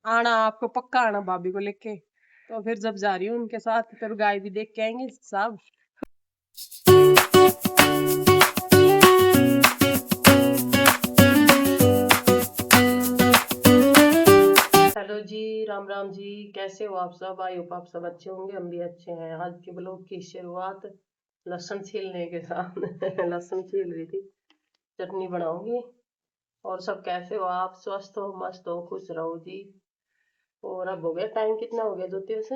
आना आपको पक्का आना भाभी को लेके। तो फिर जब जा रही हूँ उनके साथ फिर गाय भी देख के आएंगे साहब। हेलो जी, राम राम जी, कैसे हो आप सब? आई होप आप सब अच्छे होंगे, हम भी अच्छे हैं। आज के ब्लॉग की शुरुआत लहसुन छीलने के साथ लहसुन छील रही थी, चटनी बनाऊंगी। और सब कैसे हो आप? स्वस्थ हो, मस्त हो, खुश रहो जी। और अब हो गया टाइम, कितना हो गया ज्योति से?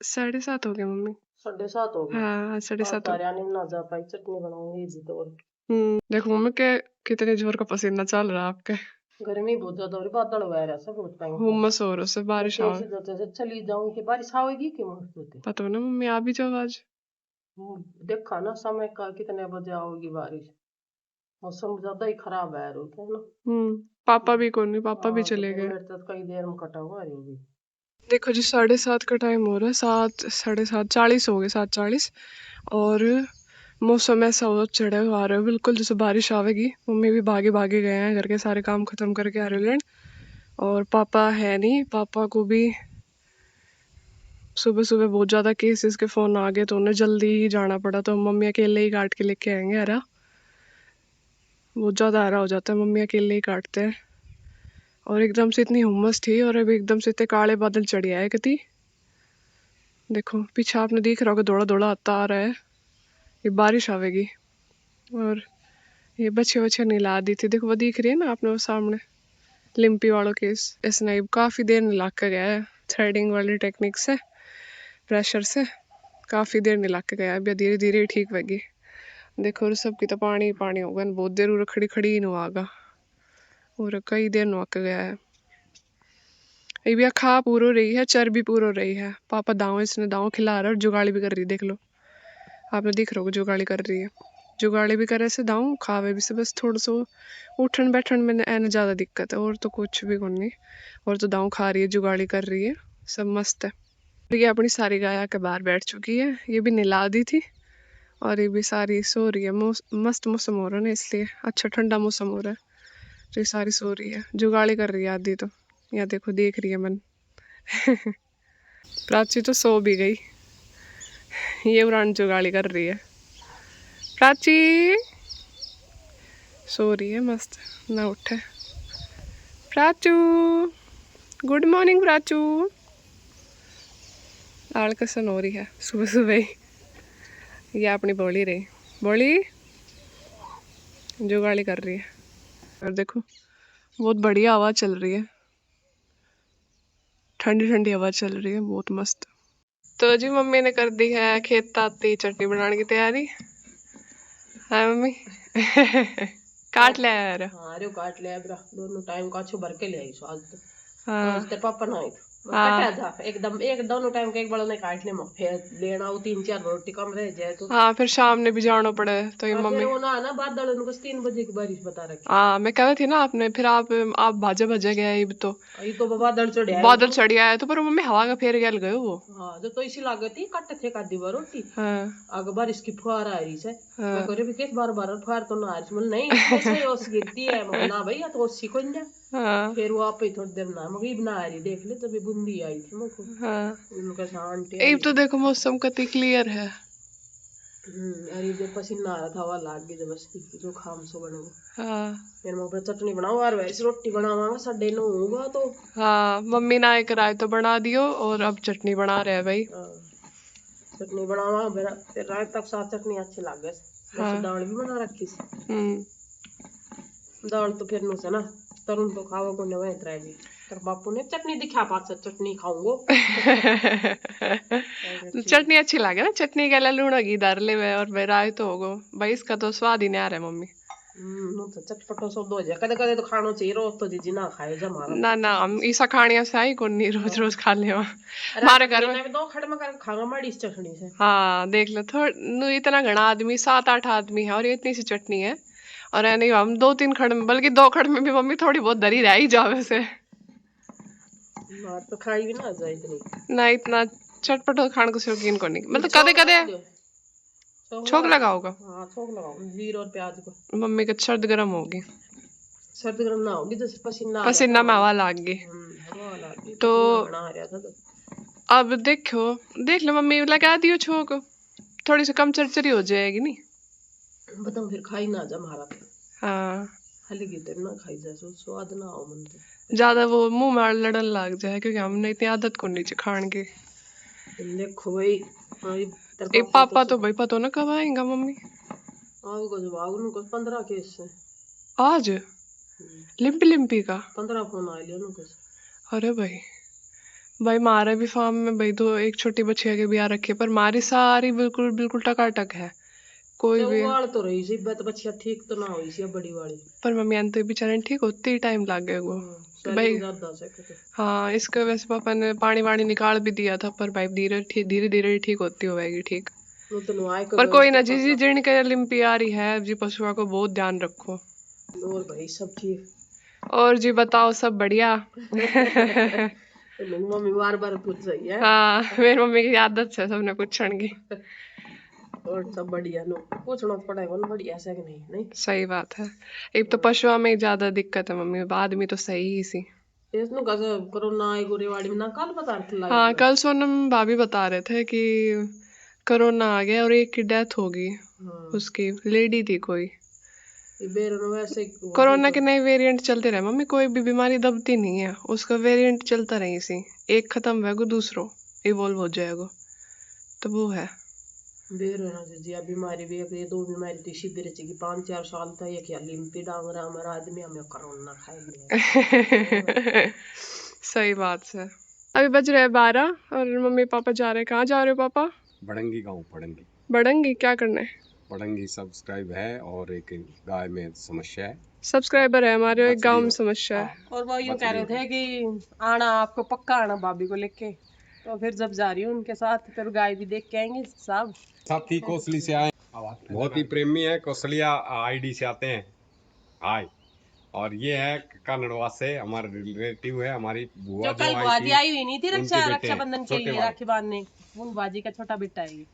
7:30 हो गए मम्मी। 7:30 हो गए। हाँ 7:30 हो। कार्यालय में ना जा पाई, चटनी बनाऊंगी जी। तो देखो मम्मी के कितने जोर का पसीना चल रहा है आपके। गर्मी बहुत ज्यादा हो रही, बादल हुआ है सब बहुत टाइम को। हुम्मस हो रहा से बारिश मैं आवे। से चली जाऊं कि बारिश आएगी कि मुझे पता ना मम्मी आ भी जाओ आज। देखा ना समय का कितने बजे आओगी बारिश। मौसम ज्यादा ही खराब है रोज है ना। पापा भी कौन नहीं, पापा भी हाँ, तो चले फिर गए। मेरे तो कई देर में कटा हुआ है अभी। देखो जी 7:30 का टाइम हो रहा है, 7:40 हो गए, 7:40। और मौसम ऐसा हो चढ़ा हुआ आ रहा है बिल्कुल जैसे बारिश आवेगी। मम्मी भी भागे भागे गए हैं, घर के सारे काम खत्म करके आ रहे हैं। और पापा है नहीं, पापा को भी सुबह सुबह बहुत ज़्यादा केसेस के फ़ोन आ गए तो उन्हें जल्दी ही जाना पड़ा। तो मम्मी अकेले ही काट के लेके आएंगे हरा। बहुत ज़्यादा हरा हो जाता है, मम्मी अकेले ही काटते हैं। और एकदम से इतनी हुम्मस थी और अभी एकदम से इतने काले बादल चढ़ आए कति। देखो पीछे आपने देख रहा होगा, दौड़ा दौड़ा आता आ रहा है, ये बारिश आवेगी। और ये बच्चे बच्चे नीला दी थी, देखो वो दिख रही है ना आपने वो सामने, लिम्पी वालों केस। स्नाइप काफ़ी देर नीला के गया है, थ्रेडिंग वाली टेक्निक से, प्रेशर से काफ़ी देर नीला के गया है। अभी धीरे धीरे ठीक होगी। देखो और सबकी तो पानी पानी होगा, बहुत देर उर खड़ी खड़ी नु आगा और कई देर नु आके गया है। ये भी खा पूरो रही है, चर भी पूरो रही है। पापा दाव इसने दाव खिला रहा है और जुगाड़ी भी कर रही है, देख लो आपने दिख रहा होगा जुगाड़ी कर रही है। जुगाड़ी भी करे से दाव खावे भी से, बस थोड़ा सो उठन बैठन में एन ज़्यादा दिक्कत है, और तो कुछ भी नहीं। और तो दाव खा रही है, जुगाड़ी कर रही है, सब मस्त है। ये अपनी सारी गाय के बाहर बैठ चुकी है, ये भी निला दी थी और ये भी सारी सो रही है। मस्त मौसम हो रहा है ना, इसलिए अच्छा ठंडा मौसम हो रहा है तो ये सारी सो रही है, जुगाड़ी कर रही है आधी तो। यहाँ देखो देख रही है मन प्राची तो सो भी गई, ये उड़ान जुगाड़ी कर रही है। प्राची सो रही है मस्त, ना उठे। Prachu good morning Prachu. आलकसन हो रही है सुबह सुबह ही। ये अपनी बोली रही, बोली जुगाड़ी कर रही है। और देखो बहुत बढ़िया हवा चल रही है, ठंडी ठंडी हवा चल रही है, बहुत मस्त। तो जी मम्मी ने कर दी है खेत ताती चटनी बनाने की तैयारी है मम्मी काट ले यार। हाँ अरे काट ले अब दोनों टाइम का अच्छो भर के ले आई सो आज तो। हाँ आज तेरे पापा ना आए थे, हाँ कटा था एकदम, एक दोनों टाइम के एक बड़ा ने काटने में फिर लेना वो 3-4 रोटी कम रह जाए तो। हाँ, फिर शाम ने भी जाना पड़े तो ये हाँ फिर मम्मी। वो ना बादल उनको 3 बजे की बारिश बता रखी। हाँ मैं कह रही थी ना आपने, फिर आप भाजे भजे गए ये तो। ये तो बादल चढ़े आए बादल तो। चढ़ी आया तो, पर मम्मी हवा का फेर गल गए वो। हाँ तो इसी लागे थी कट थे काटी बार रोटी। हाँ आगे बारिश की फुहार आ रही है। मैं हाँ कह रही किस बार बार फुहार तो ना आ रही, बोले नहीं इसमें से ओस गिरती है। मैं ना भैया तो ओसी को ना। हाँ फिर वो आप ही थोड़ी देर ना मगर बना रही देख ले, तभी बूंदी आई थी मुझको। हाँ। उनका आंटी ये आई तो थी। देखो मौसम कति क्लियर है। अरे जब पसीना आ रहा था हवा लाग गई जबरदस्ती, जो खाम सो बने हाँ फिर मैं चटनी बनाओ और वैसे रोटी बनावांगा 9:30 होगा तो। हाँ मम्मी ना एक राय तो बना दियो और अब चटनी बना रहे हैं भाई। चटनी बनावा फिर रात तक साथ चटनी अच्छी लागे। वैसे हाँ दाल भी बना रखी हम्म। दाल तो फिर नु से ना तरुण तो खावा को नहीं इतना भी। तर बापू ने चटनी दिखा पास चटनी खाऊंगो चटनी अच्छी लगे ना, चटनी के लिए लूण घी डाल ले में और भाई राय तो होगो भाई, इसका तो स्वाद ही नहीं आ रहा है मम्मी। तो चटपटो सब दो जाए, कदे कदे तो खाना चाहिए, रोज तो दीदी ना खाए जा हमारा ना ना हम ऐसा खाने से आई कौन नहीं, रोज रोज खा ले हमारे घर में। दो खड़ में कर खागा माड़ी इस चटनी से। हाँ देख लो थोड़ा इतना घना आदमी, 7-8 आदमी है और ये इतनी सी चटनी है। और है नहीं हम 2-3 खड़ में, बल्कि 2 खड़ में भी मम्मी थोड़ी बहुत दरी रह ही जावे से। ना तो खाई भी ना जाए इतनी। ना इतना चटपट खाने को शौकीन को नहीं, मतलब छोंक कदे कदे लगा दो, छोंक छोक लगा। लगा होगा। हाँ छोंक लगाओ जीरा और प्याज को। मम्मी का सर्द गर्म होगी। सर्द गर्म ना होगी, जैसे पसीना आ पसीना में रहा हवा लाग गई। था, हवा लगी, तो पसीना बना आ रहा था तो अब देखो, देख लो मम्मी लगा दियो छोक, थोड़ी सी कम चरचरी हो जाएगी नहीं। बताऊं फिर खाई ना जा हमारा पे हाँ, खाली गिदर ना खाई जा, सो स्वाद ना हो मन तो ज्यादा वो मुंह में लड़न लग जाए, क्योंकि हमने इतनी आदत को नीचे खान की। देखो भाई, तेरे एक पापा पापा तो तो भाई पता ना कब आएगा मम्मी। आओगे जवाब उनको 15 केस है। आज लिम्पी लिम्पी का 15 फोन आए ले उनको। अरे भाई, भाई मारे भी फार्म में भाई तो एक छोटी बच्ची के भी आ रखी है, पर मारी सारी बिल्कुल बिल्कुल टकाटक है, कोई भी। चौगाल तो रही सी बत बच्चिया ठीक तो ना हुई सी बड़ी वाली, पर मम्मी तो बेचारे ठीक होती ही टाइम लग गया वो कि भाई। स्वेलिंग ज्यादा से तो हाँ, इसके वैसे पापा ने पानी वानी निकाल भी दिया था, पर भाई धीरे धीरे धीरे ठीक होती होगी ठीक। वो तो नुआए को पर गए कोई तो ना जी, पापा जिन के लिम्पी आ रही है जी, पशुओं को बहुत ध्यान रखो। और भाई सब ठीक। और जी बताओ, सब बढ़िया? मम्मी बार बार पूछ रही है। हाँ, मेरी मम्मी की आदत है सबने पूछने की। और सब बढ़िया नो, पूछना तो पड़ेगा ना बढ़िया से कि नहीं नहीं। सही बात है। एक तो पशुओं में ज्यादा दिक्कत है मम्मी, आदमी तो सही ही सी। इसनु कैसे कोरोना आई गोरेवाड़ी में ना कल बता रहे थे लाइव हाँ, में। कल सोनम भाभी बता रहे थे कि कोरोना आ गया और एक की डेथ हो गई। हाँ उसकी लेडी थी कोई। ये बेर में वैसे होगी कोरोना तो के नए वेरिएंट चलते रहे मम्मी, कोई भी बीमारी दबती नहीं है, उसका वेरिएंट चलता रही सी। एक खत्म होगा दूसरो इवॉल्व हो जाएगा, तो वो है। बेर है ना जी, अब बीमारी भी एक ये दो बीमारी थी शिविर की 5-4 साल तक ये क्या लिम्पी डांगरा हमारा आदमी हमें कोरोना खाएंगे। सही बात है। अभी बज रहे हैं 12 और मम्मी पापा जा रहे हैं। कहाँ जा रहे हो पापा? बड़ंगी गांव पड़ंगी। बड़ंगी क्या करना है? पड़ंगी सब्सक्राइब है और एक गाय में समस्या है। सब्सक्राइबर है हमारे, एक गांव में बछड़ी समस्या है। और वो यूं कह रहे थे कि आना आपको पक्का आना भाभी को लेके, तो फिर जब जा रही हूँ उनके साथ फिर गाय भी देख के आएंगे साहब। साथी कोसली से आए, बहुत ही प्रेमी है, कौशलिया आईडी से आते हैं। हाय, और ये है कन्नड़वा से, हमारे रिलेटिव है, हमारी बुआ जो जो कल आई बुआजी थी आई हुई नहीं थी उनके बेटे हैं, रक्षाबंधन के छोटे लिए वाले। राखी बांधने, उन बुआजी का छोटा बेटा है ये।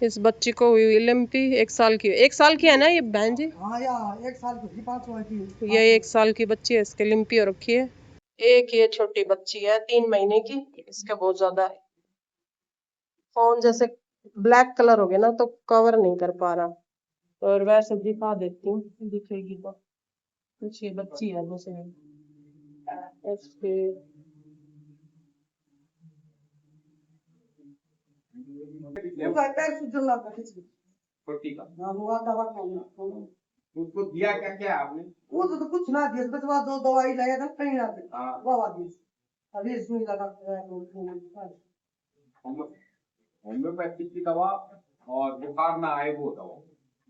इस बच्ची को हुई लिम्पी, 1 साल की, 1 साल की है ना ये बहन जी? हाँ यार 1 साल की 5 साल की। ये 1 साल की बच्ची है, इसके लिम्पी हो रखी है। एक ये छोटी बच्ची है 3 महीने की, इसका बहुत ज्यादा है। फोन जैसे ब्लैक कलर हो गया ना तो कवर नहीं कर पा रहा, और वैसे दिखा देती हूँ दिखेगी तो। कुछ ये बच्ची है जैसे इसके पैर सुजन लगा खिंच छोटी का हाँ वो दवा खाना उसको दिया क्या क्या आपने? वो तो कुछ ना दिया, बस वो दो दवाई लाया था कहीं ना दे हाँ, वो आ गई अभी इसमें लगा होम्योपैथिक की दवा, और बुखार ना आए वो दवा।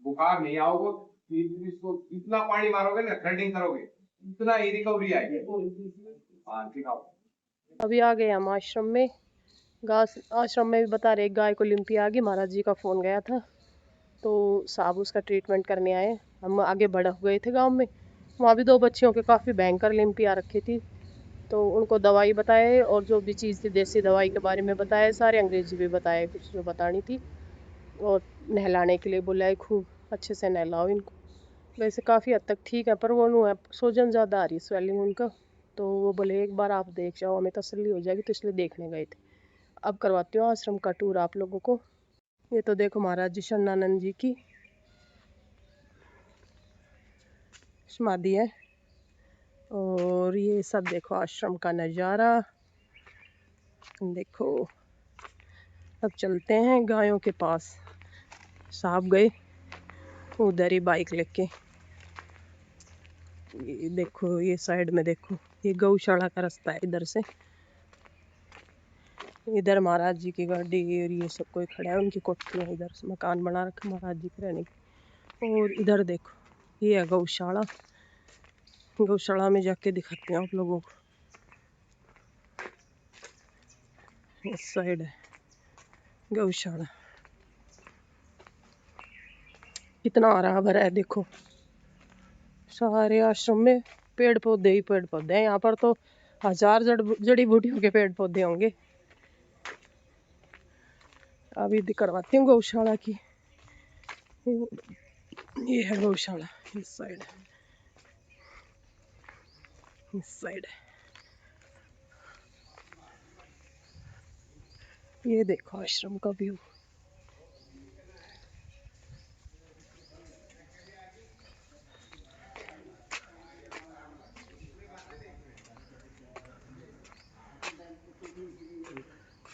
बुखार नहीं आओगे, फिर इसको इतना पानी मारोगे ना, थ्रेडिंग करोगे, इतना ही रिकवरी आएगी। हाँ, दिखाओ। अभी आ गए हम आश्रम में। घास आश्रम में भी बता रहे गाय को लिम्पी आ गई, महाराज जी का फोन गया था तो साहब उसका ट्रीटमेंट करने आए। हम आगे बढ़ गए थे गांव में, वहाँ भी 2 बच्चियों के काफ़ी भयंकर लिम्पी आ रखी थी, तो उनको दवाई बताए और जो भी चीज़ थी देसी दवाई के बारे में बताए, सारे अंग्रेजी भी बताए कुछ जो बतानी थी, और नहलाने के लिए बोला है खूब अच्छे से नहलाओ इनको। वैसे काफ़ी हद तक ठीक है, पर वो नु है सूजन ज़्यादा आ रही स्वेलिंग उनका, तो वो बोले एक बार आप देख जाओ हमें तसल्ली हो जाएगी, तो इसलिए देखने गए थे। अब करवाती हूँ आश्रम का टूर आप लोगों को। ये तो देखो महाराज जी शन्नानंद जी की समाधि है, और ये सब देखो आश्रम का नज़ारा देखो। अब चलते हैं गायों के पास। साहब गए उधर ही बाइक लेके। ये देखो ये साइड में देखो, ये गौशाला का रास्ता है इधर से। इधर महाराज जी की गाड़ी और ये सब कोई खड़ा है, उनकी कोठियाँ इधर से मकान बना रखे महाराज जी के रहने की। और इधर देखो ये है गौशाला। गौशाला में जाके दिखाते हैं आप लोगों को। इस साइड है गौशाला, कितना हरा भरा है देखो। सारे आश्रम में पेड़ पौधे ही पेड़ पौधे हैं, यहाँ पर तो 1000 जड़ी बूटियों के पेड़ पौधे होंगे। अभी करवाती हूँ गौशाला की। ये है गौशाला इस साइड। इस साइड ये देखो आश्रम का व्यू।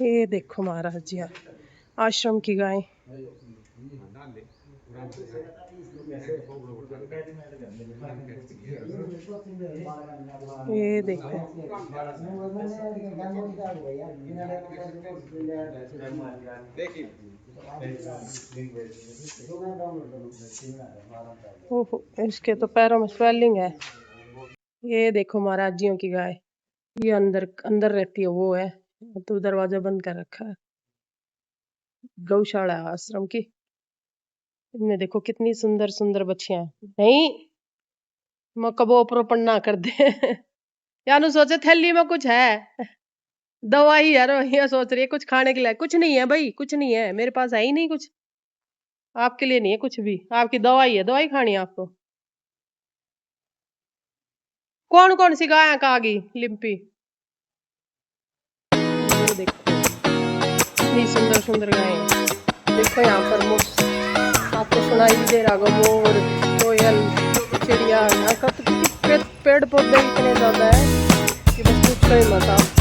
ये देखो महाराज जी आश्रम की गाय। ये देखो ओहो, इसके तो पैरों में स्वेलिंग है। ये देखो महाराज जियों की गाय। ये अंदर अंदर रहती है वो है, तो दरवाजा बंद कर रखा है। गौशाला है आश्रम की। इनमें देखो कितनी सुंदर सुंदर बच्चियां। नहीं मैं कबो ऊपर ना कर दे यानू सोचे थैली में कुछ है दवाई यार, ये सोच रही है कुछ खाने के लिए। कुछ नहीं है भाई, कुछ नहीं है मेरे पास, है ही नहीं कुछ। आपके लिए नहीं है कुछ भी, आपकी दवाई है। दवाई खानी है आपको। कौन कौन सी गाय कहा गई लिम्पी। ये देखो इतनी सुंदर सुंदर गाय हैं। देखो यहाँ पर आपको सुनाई भी दे रहा होगा मोर, कोयल, चिड़िया। यहाँ का तो पेड़ पौधे इतने ज्यादा है कि बस पूछो ही मत आप।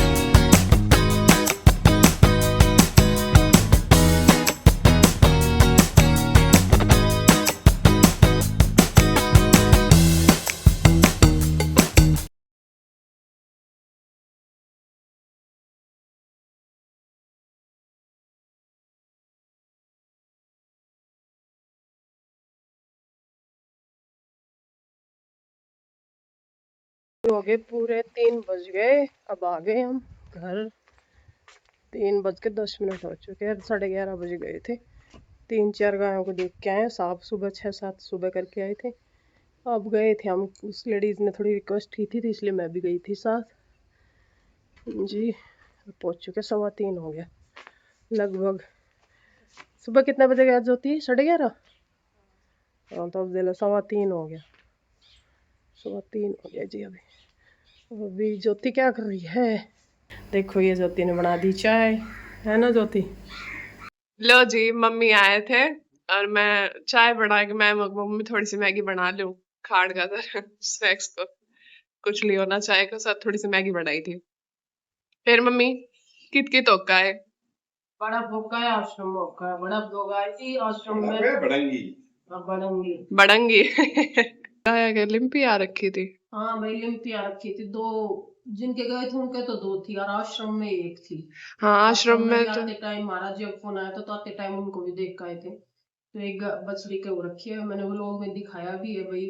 हो गए पूरे 3 बज गए। अब आ गए हम घर। 3:10 हो चुके हैं। 11:30 बज गए थे। 3-4 गायों को देख के आए। साफ सुबह 6-7 सुबह करके आए थे। अब गए थे हम, उस लेडीज ने थोड़ी रिक्वेस्ट की थी तो इसलिए मैं भी गई थी साथ जी। पहुंच चुके 3:15 हो गया लगभग। सुबह कितने बजे गया ज्योति? 11:30। हाँ तो अब 3:15 हो गया। 3:15 हो गया जी। अभी ज्योति क्या कर रही है? देखो ये ज्योति ने बना दी चाय, है ना ज्योति? लो जी, मम्मी आए थे और मैं चाय बना के मैं मम्मी थोड़ी सी मैगी बना लूं खाड़ का स्नैक्स को कुछ लियो ना, चाय के साथ थोड़ी सी मैगी बनाई थी। फिर मम्मी कित होका है बड़ा भोका है आश्रम भोका है। बड़ा भोगा है थी आश्रम में बड़ंगी बड़ंगी गाया के लिम्पी आ रखी थी। हाँ भाई लिम्पी आ रखी थी। 2 जिनके गए थे उनके तो 2 थी और आश्रम में 1 थी। हाँ आश्रम में भी तो आते टाइम महाराज जी फोन आया तो आते टाइम उनको भी देख के आए थे। तो एक बछड़ी के वो रखी है, मैंने व्लॉग में दिखाया भी है भाई।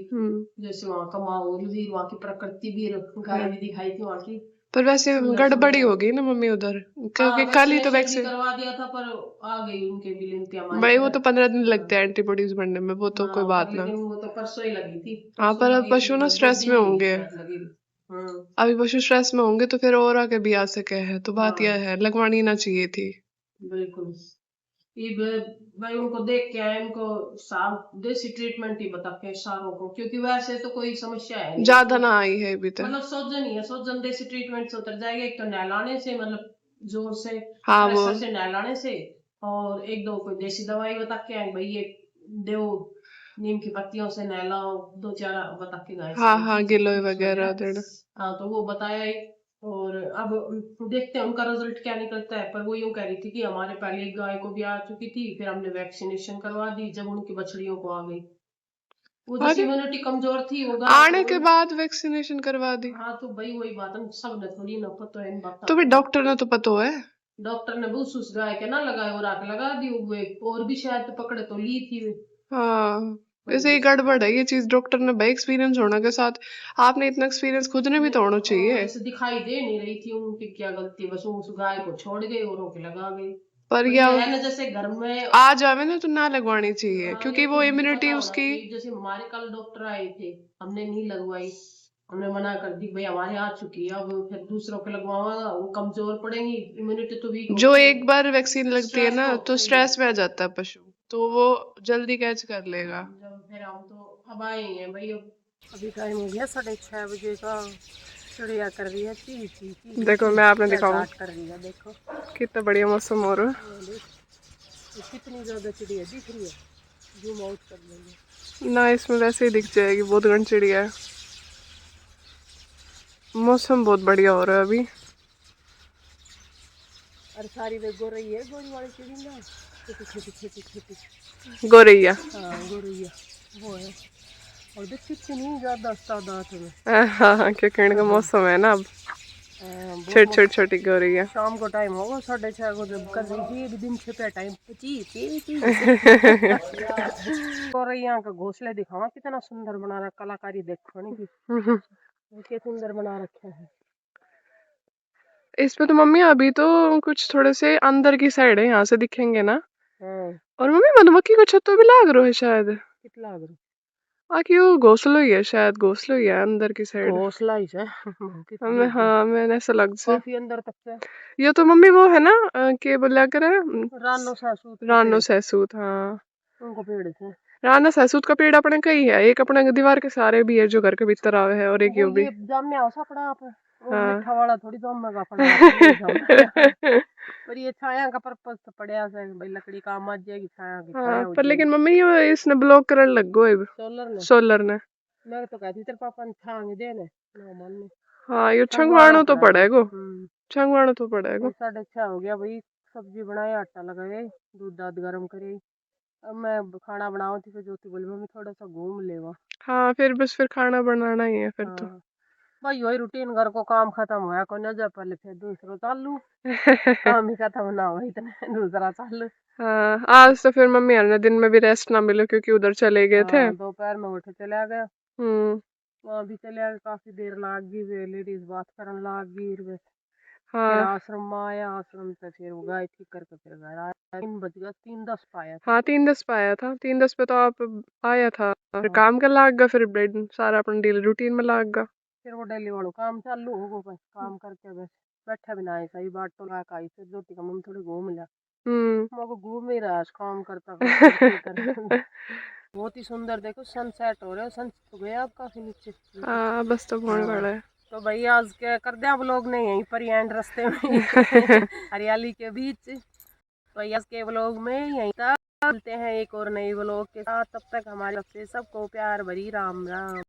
जैसे वहाँ का माहौल भी, वहाँ की प्रकृति भी, गाय भी दिखाई थी वहाँ की। पर वैसे गड़बड़ी होगी ना मम्मी उधर, क्योंकि कल ही तो वैक्सीन करवा दिया था पर आ गई उनके भी लिम्पी हमारी भाई। वो तरह। तो 15 दिन लगते हैं एंटीबॉडीज बनने में, वो तो कोई बात ना। लेकिन वो तो परसों ही लगी थी। हाँ पर अब पशु ना स्ट्रेस में होंगे। अभी पशु स्ट्रेस में होंगे तो फिर और आगे भी आ सके है, तो बात यह है लगवानी ना चाहिए थी। बिल्कुल। भाई उनको देख के आए, उनको साफ देसी ट्रीटमेंट ही बता के सारों को, क्योंकि वैसे तो कोई समस्या है नहीं। ज्यादा ना आई है अभी तक। मतलब सोजन ही है, सोजन देसी ट्रीटमेंट से उतर जाएगा। एक तो नहलाने से, मतलब जोर से हाँ वो प्रेशर से नहलाने से, और 1-2 कोई देसी दवाई बता के आए भाई ये दो, नीम की पत्तियों से नहलाओ, 2-4 बता के गए। हाँ गिलोय वगैरह देना। हाँ तो वो बताया ही। और अब देखते हैं उनका रिजल्ट क्या निकलता है। पर वो यूं कह रही थी कि हमारे पहले एक गाय को भी आ चुकी थी, फिर हमने वैक्सीनेशन करवा दी जब उनकी बछड़ियों को आ गई। वो जैसे इम्यूनिटी कमजोर थी वो गाय आने के बाद वैक्सीनेशन करवा दी। हाँ तो भाई वही बात है, सब ने थोड़ी ना पता है इन बातों तो फिर डॉक्टर ने तो पता है। डॉक्टर ने वो उस गाय के ना लगाए और आके लगा दी वो, और भी शायद पकड़े तो ली थी वे। हाँ वैसे ही गड़बड़ है ये चीज। डॉक्टर ने भाई एक्सपीरियंस होने के साथ, आपने इतना एक्सपीरियंस खुद ने भी तो होना चाहिए। ऐसे दिखाई दे नहीं रही थी उनकी क्या गलती, बस वो उस गाय को छोड़ गए और रोके लगा गई। पर ये है ना जैसे घर में आ जावे ना तो ना लगवानी चाहिए, हाँ, क्योंकि ये वो खुद भी इम्यूनिटी पता होना उसकी। चाहिए। जैसे हमारे कल डॉक्टर आए थे, हमने नहीं लगवाई, हमने मना कर दी भाई हमारे आ चुकी है, अब फिर दूसरों को लगवाऊंगा वो कमजोर पड़ेंगी, इम्यूनिटी तो वीक जो होती है। एक बार वैक्सीन लगती है स्ट्रेस ना तो तो होता ही है। स्ट्रेस में आ जाता है पशु, तो वो जल्दी कैच कर लेगा। जब फिर हम तो अब आए हैं भाई। अभी टाइम हो गया 6:30 बजे का। चिड़िया कर रही है ची ची ची। देखो मैं आपने दिखाऊं कर रही है, देखो कितना बढ़िया मौसम हो रहा है। ये देख, ये कितनी ज्यादा चिड़िया दिख रही है। जूम आउट कर लेंगे ना इसमें वैसे ही दिख जाएगी, बहुत गण चिड़िया है। मौसम बहुत बढ़िया हो रहा है अभी। और सारी वे गो रही है, गोरी वाली चिड़िया छोटी छोटी छोटी छोटी। गोरैया। हाँ गोरैया वो है। और देख कितनी ज्यादा तादाद में। हाँ क्या कहने का मौसम है ना अब। छोटी छोटी छोटी गोरैया। शाम को टाइम होगा 6:30 को, जब कर रही थी दिन छिपे टाइम ची ची ची। और यहाँ का घोंसले दिखावा कितना सुंदर बना रहा, कलाकारी देखो नहीं की क्या सुंदर बना रखे है। इसमें तो मम्मी अभी तो कुछ थोड़े से अंदर की साइड है, यहाँ से दिखेंगे ना। हाँ और मम्मी मधुमक्खी को छत्तों भी लाग रहा है शायद। कितना लग रहा आखिर वो घोंसलो ही है, शायद घोंसलो ही है अंदर की साइड। घोंसला ही है। हमें हाँ मैंने ऐसा लग से। काफी अंदर तक से। ये तो मम्मी वो है ना के बोला करे रानो सहसूत के रानो पेड़, सहसूत। हाँ उनको पेड़ थे। राना सहसूत का पेड़ अपने कई है, एक अपने दीवार के सारे भी है जो घर के भीतर आवे है, और एक वो यो भी। ये जामे आओ पड़ा आप, वो हाँ मिठा वाला थोड़ी जामेगा पड़ा आप, ये जामेगा। पर ये छाया का पर्पस तो पड़या से भाई, लकड़ी काम आ जाएगी, छाया की हाँ छाया हो पर जाएगी। लेकिन मम्मी ये इसने ब्लॉक करने लग गो अब सोलर ने, सोलर ने। मैं तो कहती तेरे पापा ने छांग देने ना मानने। हाँ ये छंगवाना छंगवाणो तो पड़ेगा। पड़ेगो, छंगवाणो तो और पड़ेगो। 6:30 हो गया भाई, सब्जी बनाए, आटा लगाए, दूध दाद गरम करे। अब मैं खाना बनाऊँ थी, फिर ज्योति बोली मम्मी थोड़ा सा घूम लेवा। हाँ फिर बस फिर खाना बनाना ही है फिर तो। हाँ भाई वही रूटीन, घर को काम खत्म होया को नजर पहले फिर दूसरा चालू, काम ही खत्म ना हो इतने दूसरा चालू। हाँ आज तो फिर मम्मी ने दिन में भी रेस्ट ना मिलो क्योंकि उधर चले गए थे। हाँ दोपहर में उठ चला गया, हम्म। वहाँ भी चले गए, काफी देर लाग गई, वे लेडीज बात करने लाग गई। फिर हाँ आश्रम में आया, आश्रम से फिर वो गाय ठीक करके फिर घर आया, 3 बज गया, 3:10 पाया था। हाँ 3:10 पे आया था, 3:10 पे तो आप आया था, फिर हाँ काम कर लाग गया, फिर ब्रेड सारा अपन डेली रूटीन में लाग गया। फिर वो डेली वालों काम चालू हो गो, बस काम करके बस बैठे भी ना आई, सही बात तो ला आई, फिर ज्योति का मम्मी थोड़ी घूम लिया, हम्म। मैं को घूम ही रहा है, काम करता करते कर। बहुत ही सुंदर देखो सनसेट हो रहा है, सन तो गया अब काफी नीचे। हाँ बस तो होने हाँ वाला है। तो भाई आज क्या कर दिया व्लॉग ने यहीं पर ही एंड, रास्ते में हरियाली के बीच। तो आज के व्लॉग में यहीं तक, मिलते हैं एक और नई व्लॉग के साथ, तब तक हमारे सबसे सबको प्यार भरी राम राम।